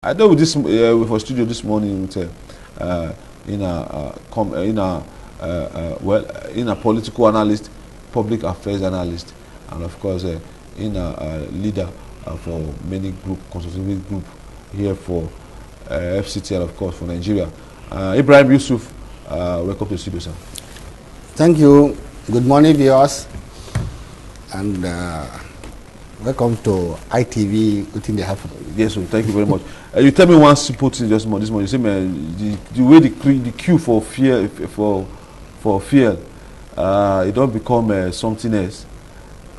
I know with this for studio this morning with in a political analyst, public affairs analyst, and of course in a leader for many consultative group here for FCT and of course for Nigeria. Ibrahim Yusuf, welcome to the studio, sir. Thank you. Good morning, viewers, and welcome to ITV within the half. Yes, sir. Thank you very much. You tell me one simple thing this morning. You say, man, the way the queue for fuel, it don't become something else.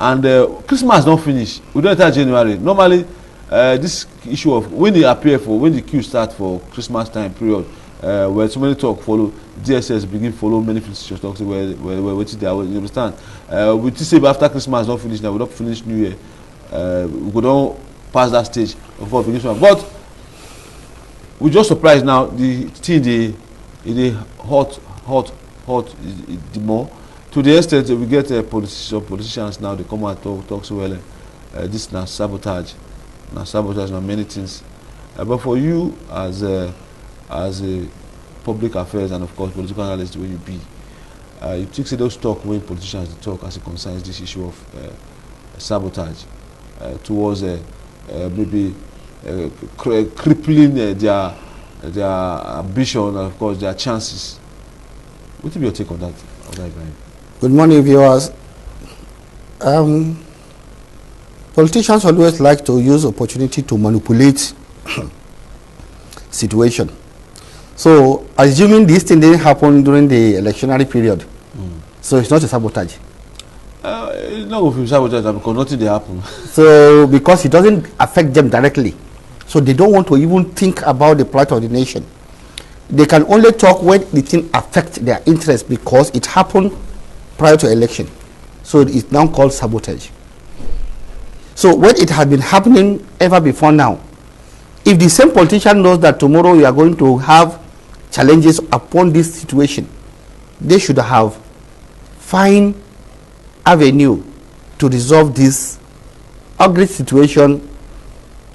And Christmas don't finish. We don't enter January. Normally, this issue of when the queue start for Christmas time period, where so many talk follow, DSS begin follow many institutions talk where waiting there. You understand? We just say after Christmas don't finish now. We don't finish New Year. We don't pass that stage before beginning. But we just surprised now. The thing the hot the more to the extent that we get politicians now. They come out talk so well. This now sabotage now many things. But for you as a public affairs and of course political analyst where you be, you think say those talk when politicians talk as it concerns this issue of sabotage towards maybe crippling their ambition and of course their chances. What will be your take on that, Ibrahim? Good morning, viewers. Politicians always like to use opportunity to manipulate situation. So, assuming this thing didn't happen during the electionary period, so it's not a sabotage. It's not going to sabotage because nothing they happen. So, because it doesn't affect them directly, so they don't want to even think about the plight of the nation. They can only talk when the thing affects their interest because it happened prior to election. So it's now called sabotage. So when it had been happening ever before now, if the same politician knows that tomorrow we are going to have challenges upon this situation, they should have find avenue to resolve this ugly situation,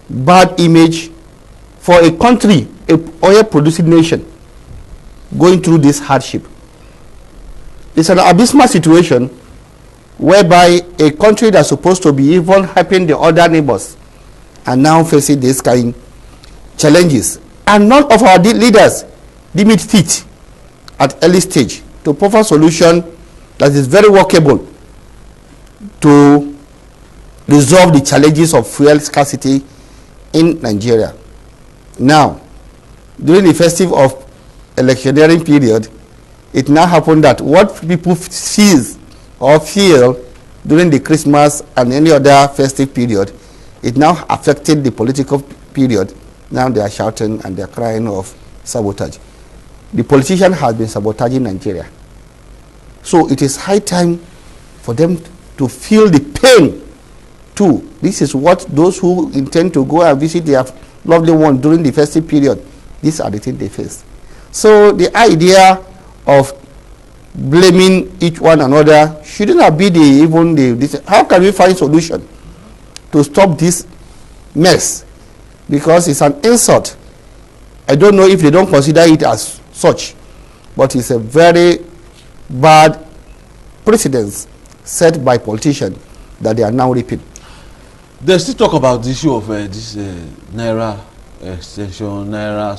bad image for a country, a oil producing nation going through this hardship. It's an abysmal situation whereby a country that's supposed to be even helping the other neighbors are now facing this kind of challenges. And none of our leaders deem it fit at early stage to provide solution that is very workable to resolve the challenges of fuel scarcity in Nigeria. Now, during the festive of electioneering period, it now happened that what people sees or feel during the Christmas and any other festive period, it now affected the political period. Now they are shouting and they are crying of sabotage. The politician has been sabotaging Nigeria. So it is high time for them to feel the pain too. This is what those who intend to go and visit their lovely one during the festive period, these are the things they face. So the idea of blaming each one another shouldn't have been this. How can we find solution to stop this mess? Because it's an insult. I don't know if they don't consider it as such, but it's a very bad precedence set by politicians that they are now reaping. They still talk about the issue of this Naira extension, Naira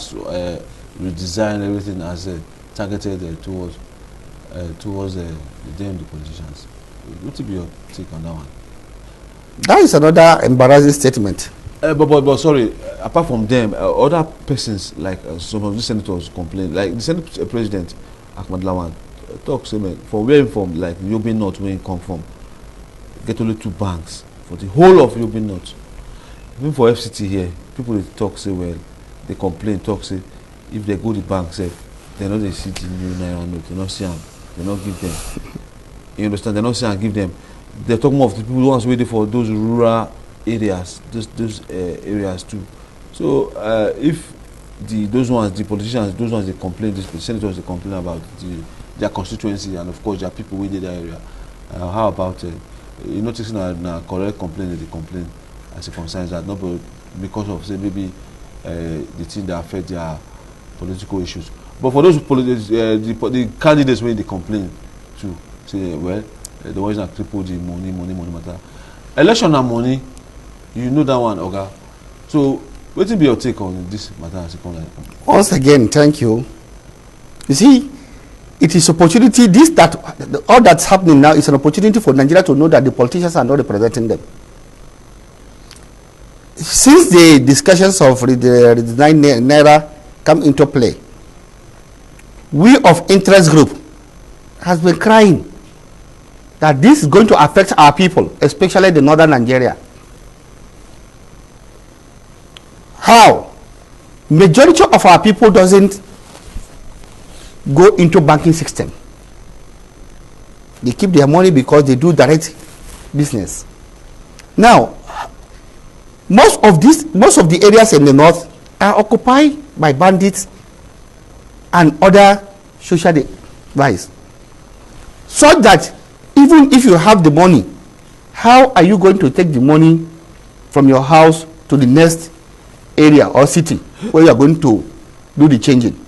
redesign, everything as targeted towards the politicians. What will be your take on that one? That is another embarrassing statement. But sorry, apart from them, other persons like some of the senators complain, like the Senate President Ahmad Lawan talks from where from, like Yobe North, where he come from, get only 2 banks for the whole of Yobe North. Even for FCT here, people they talk say well, they complain, talk say if they go to the bank say they know they see the new Naira note, they not see them, they not give them. You understand? They not see and give them. They're talking more of the people who are waiting for those rural areas, those areas too. So if those ones, the politicians, those ones they complain, the senators they complain about their constituency and of course their people within that area. How about you noticing a correct complaint that they complain as it concerns that not because of say maybe the thing that affect their political issues. But for those the candidates when they complain to say, well, the ones that cripple the money matter. Election and money, you know that one, Oga. So, what will be your take on this matter as a come? Once again, thank you. You see, it is opportunity. All that's happening now is an opportunity for Nigeria to know that the politicians are not representing them. Since the discussions of the 9 naira come into play, we of interest group has been crying that this is going to affect our people, especially the northern Nigeria. How? Majority of our people doesn't go into banking system. They keep their money because they do direct business. Now, most of the areas in the north are occupied by bandits and other social vice, so that even if you have the money, how are you going to take the money from your house to the next area or city where you are going to do the changing?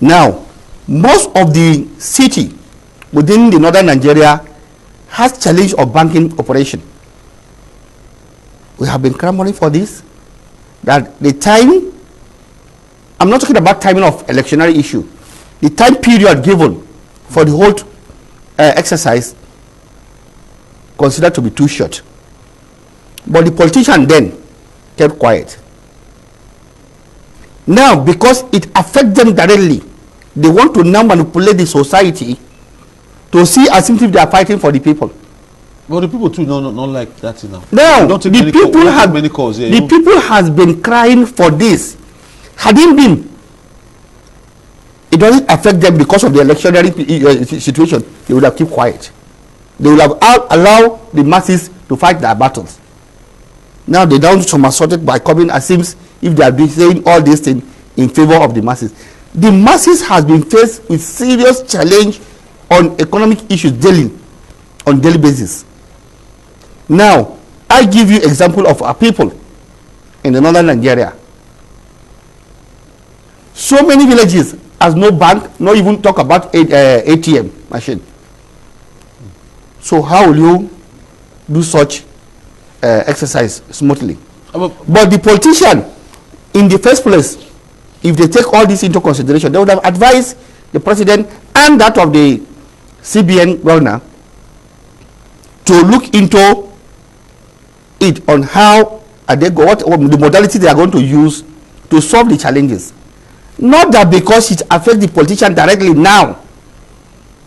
Now, most of the city within the northern Nigeria has challenge of banking operation. We have been clamoring for this, that the time, I'm not talking about timing of electionary issue, the time period given for the whole exercise considered to be too short. But the politician then kept quiet. Now, because it affects them directly, they want to now manipulate the society to see as if they are fighting for the people. But the people too not like that now. Now, the people has been crying for this. Had it been, it doesn't affect them because of the electionary situation, they would have kept quiet. They would have allowed the masses to fight their battles. Now they don't somersault by coming as if they are saying all these things in favor of the masses. The masses has been faced with serious challenge on economic issues on daily basis. Now, I give you example of our people in the northern Nigeria. So many villages has no bank, not even talk about ATM machine. So how will you do such exercise smoothly? But the politician, in the first place, if they take all this into consideration, they would have advised the president and that of the CBN governor to look into it on how what the modality they are going to use to solve the challenges. Not that because it affects the politician directly now,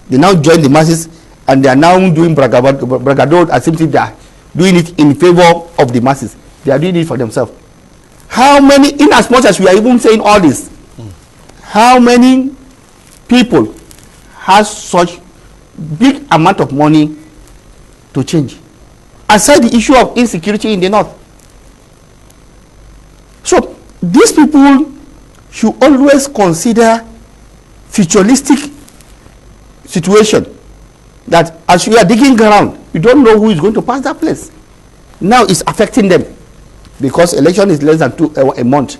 they now join the masses and they are now doing bragado as if they are doing it in favor of the masses. They are doing it for themselves. How many, in as much as we are even saying all this, how many people has such big amount of money to change? Aside the issue of insecurity in the north. So these people should always consider futuristic situation, that as we are digging ground, you don't know who is going to pass that place. Now it's affecting them because election is less than a month.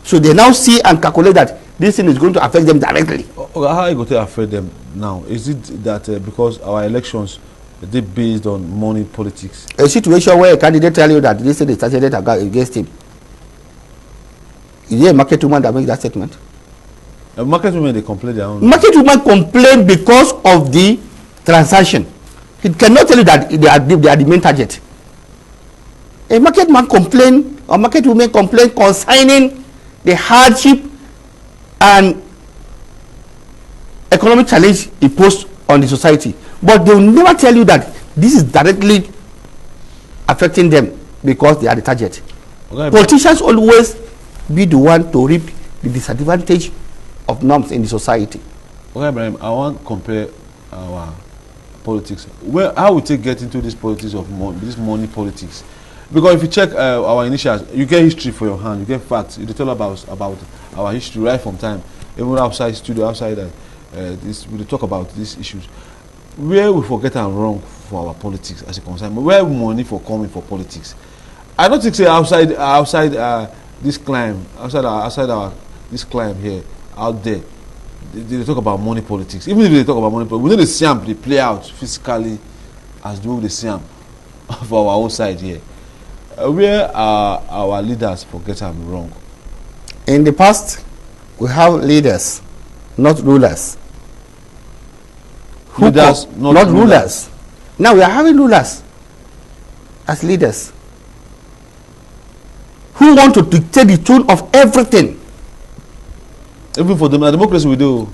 So they now see and calculate that this thing is going to affect them directly. How are you going to affect them now? Is it that because our elections they based on money politics? A situation where a candidate tell you that this thing is targeted against him. Is there a market woman that makes that statement? A market woman, they complain their own. Market woman complain because of the transaction. It cannot tell you that they are the main target. A market man complain or market woman complain concerning the hardship and economic challenge imposed on the society. But they will never tell you that this is directly affecting them because they are the target. Okay, politicians always be the one to reap the disadvantage of norms in the society. Okay, Ibrahim, I want to compare our politics. How we get into this politics of this money politics? Because if you check our initials, you get history for your hand, you get facts. You tell about our history right from time, even outside studio, outside we talk about these issues. Where we forget and wrong for our politics as a concern, where money for coming for politics. I don't think say outside this climb outside our this climb here out there, they talk about money politics. Even if they talk about money politics, we know the see am dey play out physically as the way they see am for our own side here. Where are our leaders for get am wrong? In the past, we have leaders, not rulers. Leaders, not rulers. Now we are having rulers as leaders who want to dictate the tone of everything. Even for democracy we do.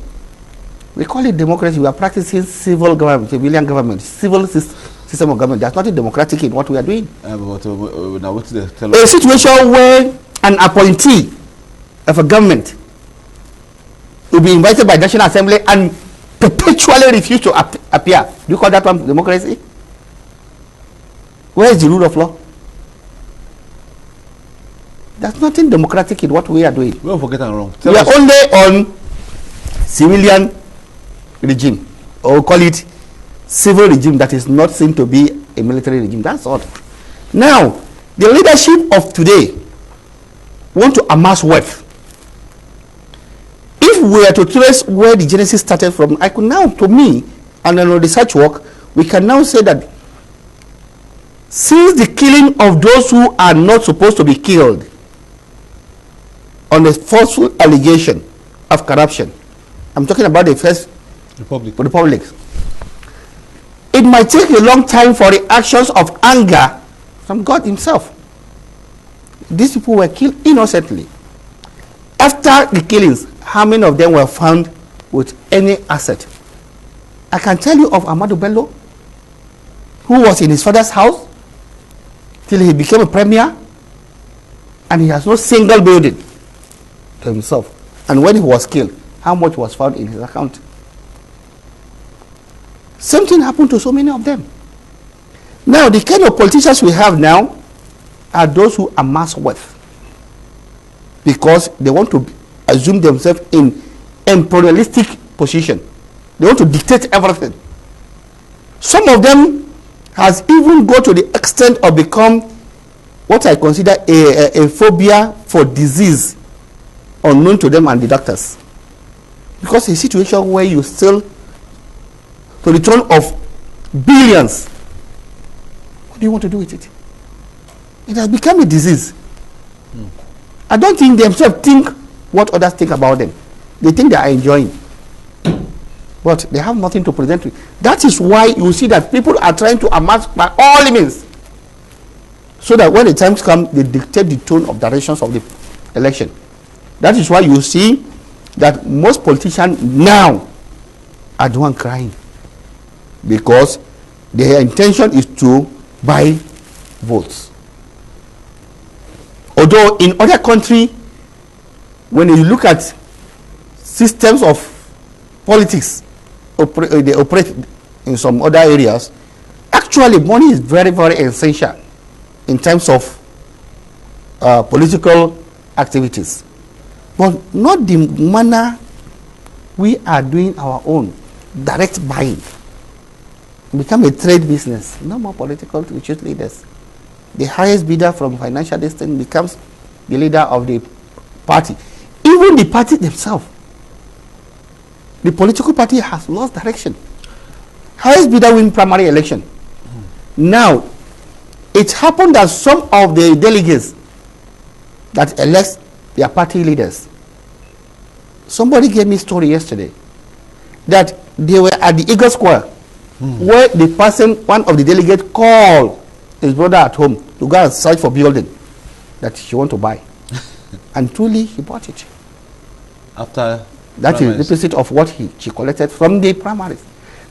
We call it democracy. We are practicing civil government, civilian government, civil system of government. There's nothing democratic in what we are doing. Now what they tell A us? situation where an appointee of a government will be invited by National Assembly and perpetually refuse to appear. Do you call that one democracy? Where is the rule of law? There's nothing democratic in what we are doing. We don't forget am wrong. We are only on civilian regime, or call it civil regime that is not seen to be a military regime. That's all. Now, the leadership of today want to amass wealth. If we are to trace where the genesis started from, I could now, to me, and on research work, we can now say that since the killing of those who are not supposed to be killed on a falseful allegation of corruption, I'm talking about the first republic. It might take a long time for the actions of anger from God himself. These people were killed innocently. After the killings, how many of them were found with any asset? I can tell you of Ahmadu Bello, who was in his father's house till he became a premier, and he has no single building to himself. And when he was killed, how much was found in his account? Same thing happened to so many of them. Now, the kind of politicians we have now are those who amass wealth because they want to assume themselves in imperialistic position. They want to dictate everything. Some of them has even go to the extent of become what I consider a phobia for disease unknown to them and the doctors. Because a situation where you still to the tune of billions, what do you want to do with it? It has become a disease. I don't think they themselves think what others think about them. They think they are enjoying, but they have nothing to present with. That is why you see that people are trying to amass by all means, so that when the times come, they dictate the tone of directions of the election. That is why you see that most politicians now are the one crying, because their intention is to buy votes. Although in other countries, when you look at systems of politics, they operate in some other areas, actually money is very, very essential in terms of political activities. But not the manner we are doing our own direct buying. Become a trade business. No more political to choose leaders. The highest bidder from financial distance becomes the leader of the party. Even the party themselves, the political party has lost direction. Highest bidder win primary election. Now, it happened that some of the delegates that elect their party leaders, somebody gave me a story yesterday that they were at the Eagle Square where the person, one of the delegates, called his brother at home to go and search for building that she want to buy. And truly he bought it. After that primaries. Is the opposite of what she collected from the primaries.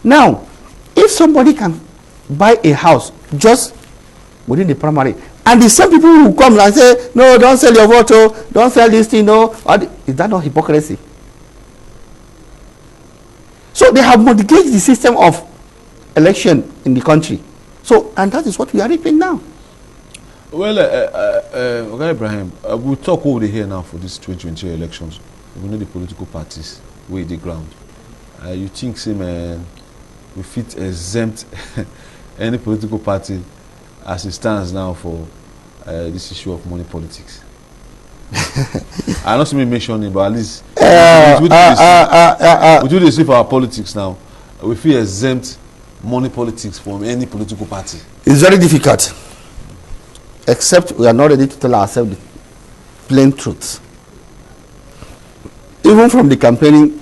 Now, if somebody can buy a house just within the primary, and the same people who come and say, no, don't sell your vote, don't sell this thing, no, is that not hypocrisy? So they have modified the system of election in the country. So, and that is what we are reaping now. Well, Yusuf Ibrahim, we'll talk over here now for these 2020 elections. We know the political parties way the ground. You think, say, man, we fit exempt any political party as it stands now for this issue of money politics? I not see me mentioning, but at least we do this for our politics now. We feel exempt money politics from any political party. It's very difficult, except we are not ready to tell ourselves the plain truth. Even from the campaigning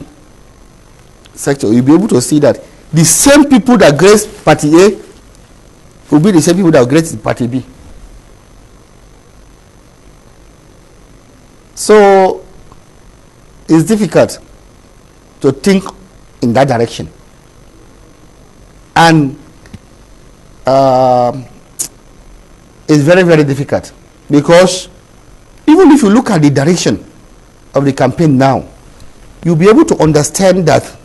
sector, you'll be able to see that the same people that grace Party A will be the same people that will grace Party B. So it's difficult to think in that direction. And it's very, very difficult, because even if you look at the direction of the campaign now, you'll be able to understand that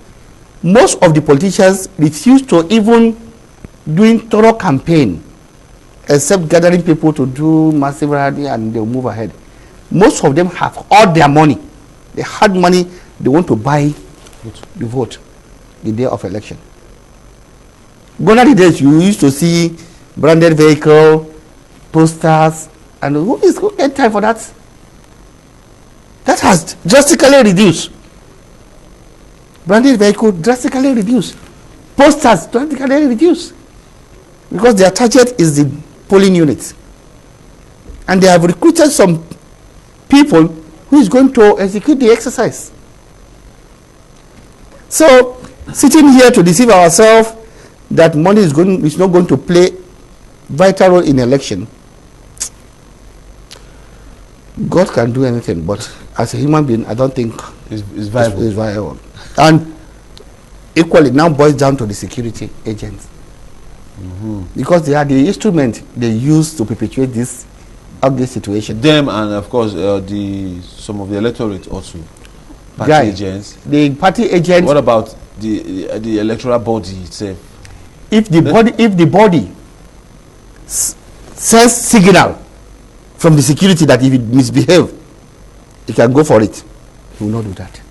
most of the politicians refuse to even doing thorough campaign, except gathering people to do massive rally and they'll move ahead. Most of them have all their money. They had money, they want to buy the vote the day of election. Gone are the days you used to see branded vehicle, posters, and who had time for that? That has drastically reduced. Branded vehicle drastically reduced. Posters drastically reduced. Because their target is the polling units. And they have recruited some people who is going to execute the exercise. So, sitting here to deceive ourselves that money is not going to play vital role in election, God can do anything, but as a human being, I don't think It's viable. it's viable. And equally now boils down to the security agents. Because they are the instrument they use to perpetuate this ugly situation. Them and of course some of the electorate also. Party agents. The party agents. What about the electoral body itself? If the body sends signal from the security that if it misbehave, it can go for it. He will not do that.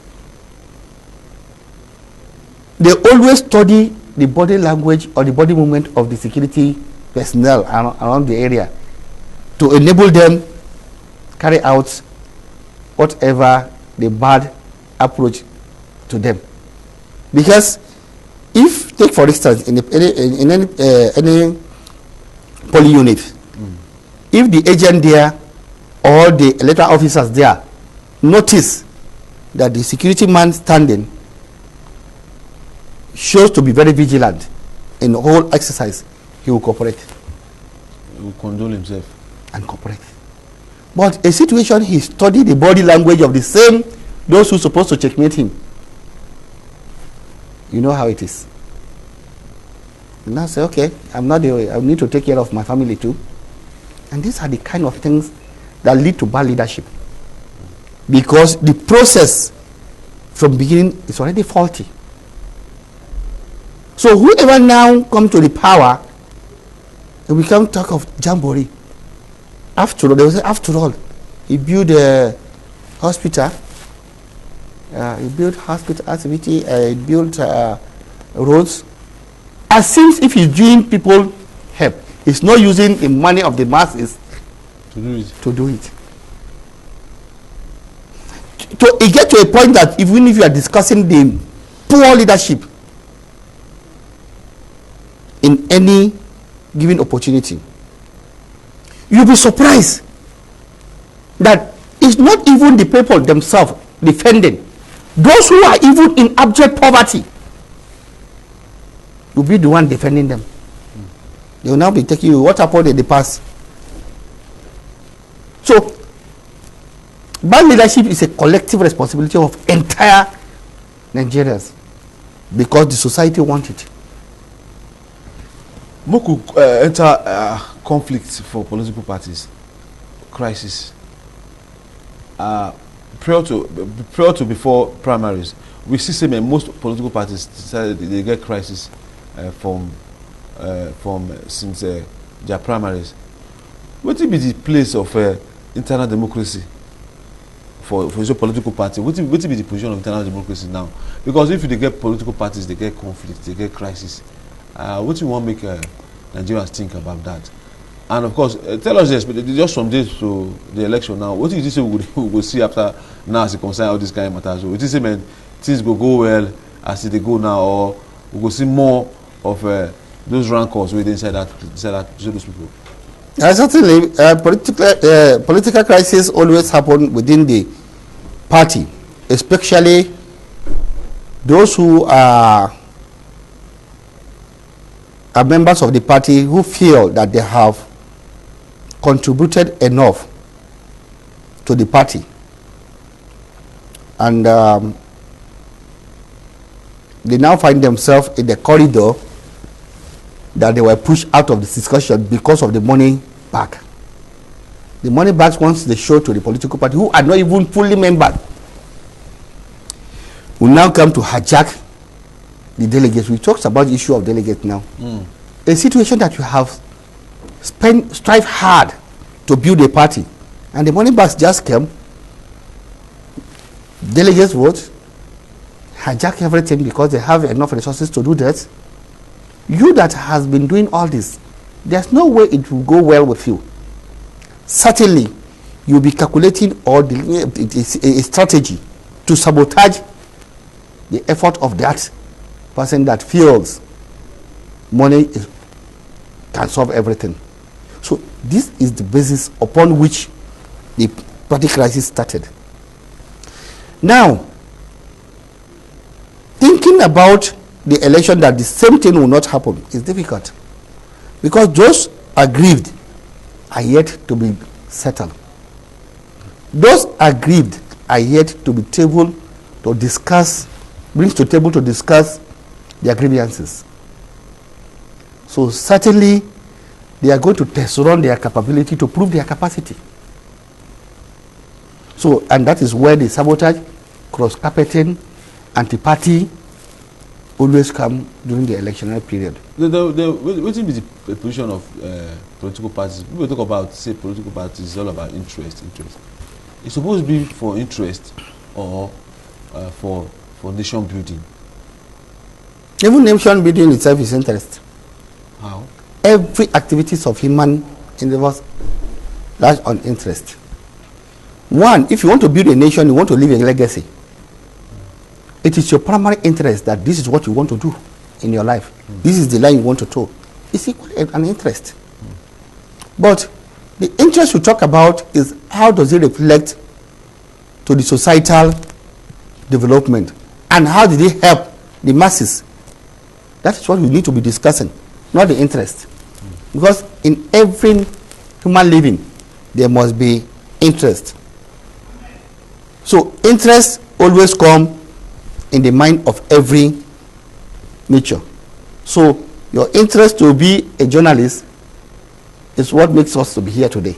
They always study the body language or the body movement of the security personnel around the area to enable them carry out whatever the bad approach to them. Because if, take for instance, in any polling unit, if the agent there or the electoral officers there notice that the security man standing shows to be very vigilant in the whole exercise, he will cooperate. He will condole himself. And cooperate. But a situation, he studied the body language of the same, those who are supposed to checkmate him. You know how it is. And now say, okay, I need to take care of my family too. And these are the kind of things that lead to bad leadership. Because the process from beginning is already faulty. So whoever now comes to the power, we can talk of jamboree. After all, they will say, after all, he built a hospital, he built hospital activity, he built roads. As seems if he's doing people help, he's not using the money of the masses to do it. So it gets to a point that even if you are discussing the poor leadership in any given opportunity, you'll be surprised that it's not even the people themselves defending. Those who are even in abject poverty will be the one defending them. They will now be taking you, what happened in the past? So, bad leadership is a collective responsibility of entire Nigerians because the society wants it. Moku enter conflict for political parties, crisis. Prior to before primaries, we see same most political parties decided they get crisis from since their primaries. What will be the place of internal democracy for your political party? What will be the position of internal democracy now? Because if they get political parties, they get conflict, they get crisis. What do you want to make Nigerians think about that? And of course, tell us this, but just some days to the election now. What did you say we will see after now as it concerns all these kind of matters? What is it, man? Things will go well as they go now, or we will see more of those rancors within inside those people? Certainly, political crisis always happen within the party, especially those who are members of the party who feel that they have contributed enough to the party, and they now find themselves in the corridor that they were pushed out of the discussion because of the money bag. The money bags wants they show to the political party who are not even fully members will now come to hijack the delegates. We talked about the issue of delegates now. A situation that you have strive hard to build a party, and the money bags just came. Delegates vote, hijack everything because they have enough resources to do that. You that has been doing all this, there's no way it will go well with you. Certainly, you'll be calculating or a strategy to sabotage the effort of that person that feels money can solve everything. So this is the basis upon which the party crisis started. Now, thinking about the election that the same thing will not happen is difficult, because those aggrieved are yet to be settled. Those aggrieved are yet to be able to discuss, brings to table to discuss their grievances. So certainly they are going to test run their capability to prove their capacity. So, and that is where the sabotage, cross-carpeting, anti-party always come during the electionary period. What will be the position of political parties? People talk about, say, political parties is all about interest. It's supposed to be for interest or for nation building. Even nation building itself is interest. How? Every activities of human endeavors lies on interest. One, if you want to build a nation, you want to leave a legacy. It is your primary interest that this is what you want to do in your life. This is the line you want to toe. It's equally an interest. But the interest we talk about is how does it reflect to the societal development, and how did it help the masses? That is what we need to be discussing, not the interest. Because in every human living, there must be interest. So interest always comes in the mind of every nature. So your interest to be a journalist is what makes us to be here today.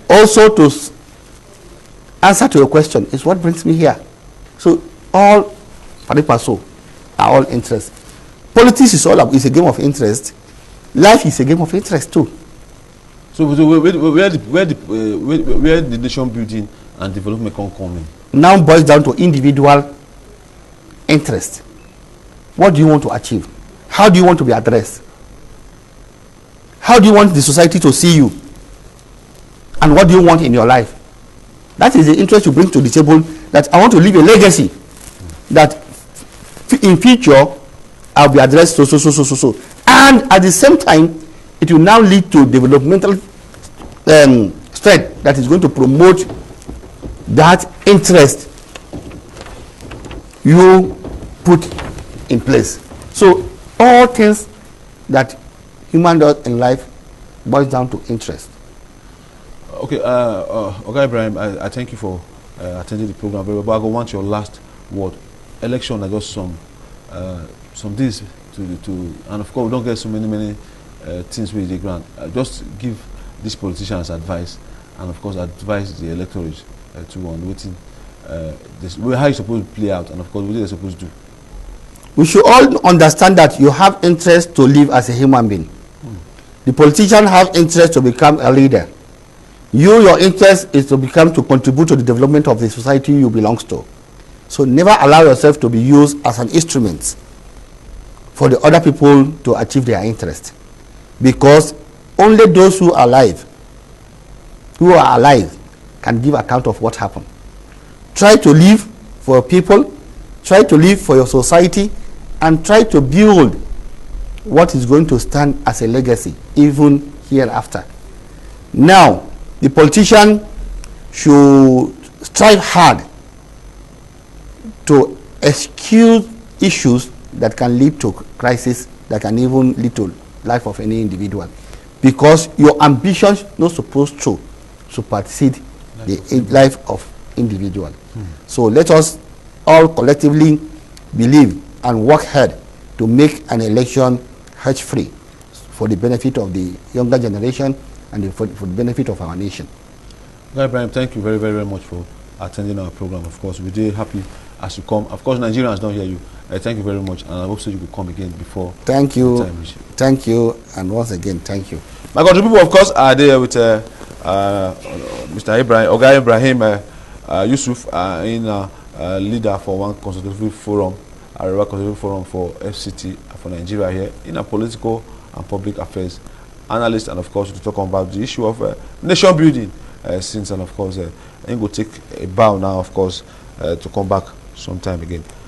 Also, to answer to your question is what brings me here. So all paripaso are all interest. Politics is is a game of interest. Life is a game of interest too. So where the nation building and development can come in? Now boils down to individual interest. What do you want to achieve? How do you want to be addressed? How do you want the society to see you? And what do you want in your life? That is the interest you bring to the table, that I want to leave a legacy that in future I'll be addressed so. And at the same time, it will now lead to developmental strength that is going to promote that interest you put in place. So all things that human does in life boils down to interest. Okay, okay, Ibrahim, I thank you for attending the program very well, but I want your last word. Election are just some days to and of course we don't get so many things with the ground. Just give these politicians advice, and of course advise the electorate to on waiting how you supposed to play out, and of course what they're supposed to do. We should all understand that you have interest to live as a human being. The politicians have interest to become a leader. Your interest is to contribute to the development of the society you belong to. So never allow yourself to be used as an instrument for the other people to achieve their interest. because only those who are alive can give account of what happened. Try to live for people, try to live for your society, and try to build what is going to stand as a legacy even hereafter. Now, the politician should strive hard to excuse issues that can lead to crisis, that can even lead to life of any individual, because your ambitions not supposed to supersede the life of individual. So let us all collectively believe and work hard to make an election hatch-free for the benefit of the younger generation and for the benefit of our nation. Guy Ibrahim, thank you very, very, very much for attending our program. Of course, we're really happy as you come. Of course, Nigerians don't hear you. Thank you very much, and I hope so you could come again before. Thank you. Thank you, and once again, thank you. My country people, of course, are there with Mr. Ibrahim, Oga Ibrahim Yusuf, in leader for one consultative forum, a consultative forum for FCT for Nigeria here, in a political and public affairs analyst, and of course to talk about the issue of nation building since, and of course, I think we'll take a bow now, of course, to come back sometime again.